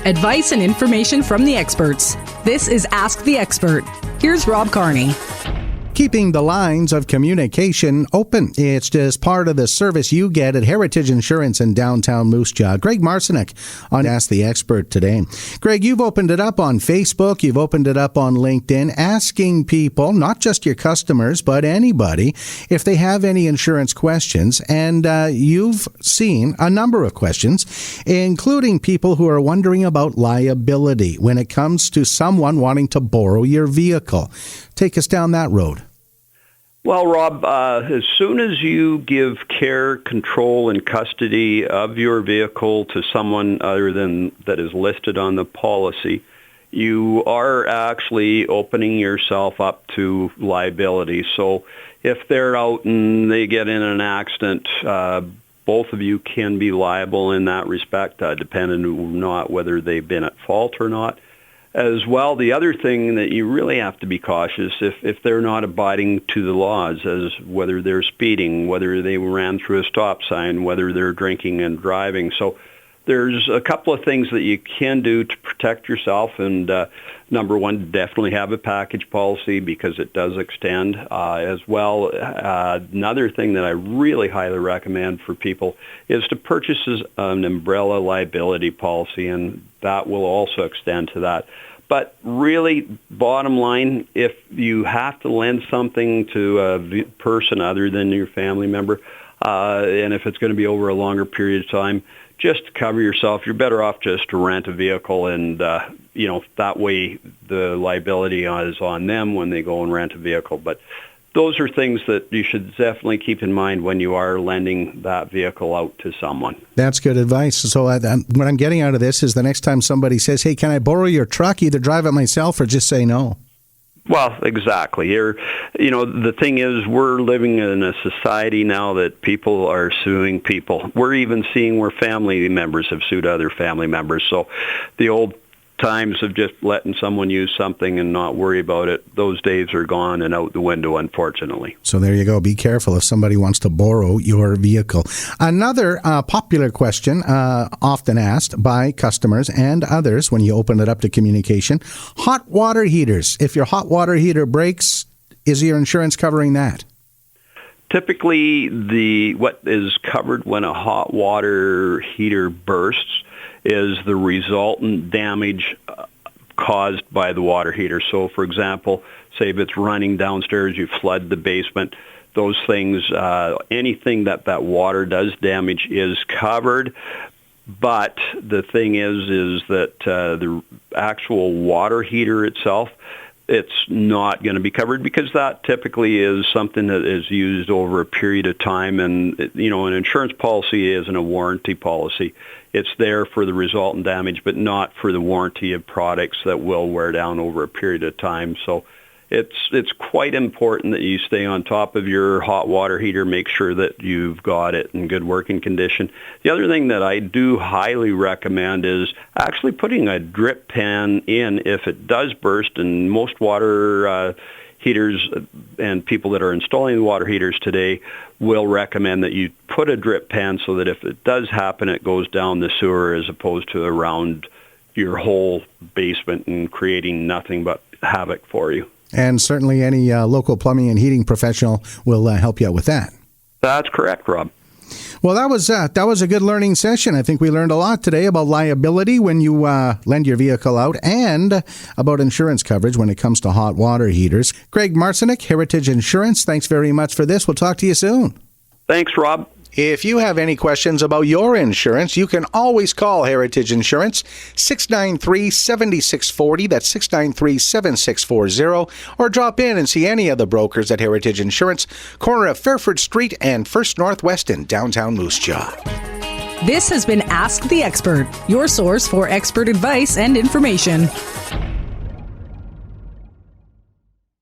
Advice and information from the experts. This is Ask the Expert. Here's Rob Carney. Keeping the lines of communication open. It's just part of the service you get at Heritage Insurance in downtown Moose Jaw. Greg Marcyniuk on Ask the Expert today. Greg, you've opened it up on Facebook, you've opened it up on LinkedIn, asking people, not just your customers, but anybody, if they have any insurance questions. And you've seen a number of questions, including people who are wondering about liability when it comes to someone wanting to borrow your vehicle. Take us down that road. Well, Rob, as soon as you give care, control, and custody of your vehicle to someone other than that is listed on the policy, you are actually opening yourself up to liability. So if they're out and they get in an accident, both of you can be liable in that respect, depending on not whether they've been at fault or not. As well, the other thing that you really have to be cautious if they're not abiding to the laws, as whether they're speeding, whether they ran through a stop sign, whether they're drinking and driving. So there's a couple of things that you can do to protect yourself. And number one, definitely have a package policy because it does extend. As well, another thing that I really highly recommend for people is to purchase an umbrella liability policy, and that will also extend to that. But really, bottom line, if you have to lend something to a person other than your family member, and if it's going to be over a longer period of time, just cover yourself. You're better off just to rent a vehicle, and that way the liability is on them when they go and rent a vehicle. But those are things that you should definitely keep in mind when you are lending that vehicle out to someone. That's good advice. So what I'm getting out of this is the next time somebody says, hey, can I borrow your truck? Either drive it myself or just say no. Well, exactly. The thing is, we're living in a society now that people are suing people. We're even seeing where family members have sued other family members. So the old times of just letting someone use something and not worry about it, those days are gone and out the window, unfortunately. So there you go. Be careful if somebody wants to borrow your vehicle. Another popular question often asked by customers and others when you open it up to communication, hot water heaters. If your hot water heater breaks, is your insurance covering that? Typically, what is covered when a hot water heater bursts is the resultant damage caused by the water heater. So, for example, say if it's running downstairs, you flood the basement, those things, anything that water does damage is covered. But the thing is that the actual water heater itself, it's not going to be covered because that typically is something that is used over a period of time. And, an insurance policy isn't a warranty policy. It's there for the resultant damage, but not for the warranty of products that will wear down over a period of time. So it's quite important that you stay on top of your hot water heater, make sure that you've got it in good working condition. The other thing that I do highly recommend is actually putting a drip pan in if it does burst, and most water heaters and people that are installing the water heaters today will recommend that you put a drip pan so that if it does happen, it goes down the sewer as opposed to around your whole basement and creating nothing but havoc for you. And certainly any local plumbing and heating professional will help you out with that. That's correct, Rob. Well, that was a good learning session. I think we learned a lot today about liability when you lend your vehicle out and about insurance coverage when it comes to hot water heaters. Greg Marcyniuk, Heritage Insurance, thanks very much for this. We'll talk to you soon. Thanks, Rob. If you have any questions about your insurance, you can always call Heritage Insurance, 693-7640, that's 693-7640, or drop in and see any of the brokers at Heritage Insurance, corner of Fairford Street and First Northwest in downtown Moose Jaw. This has been Ask the Expert, your source for expert advice and information.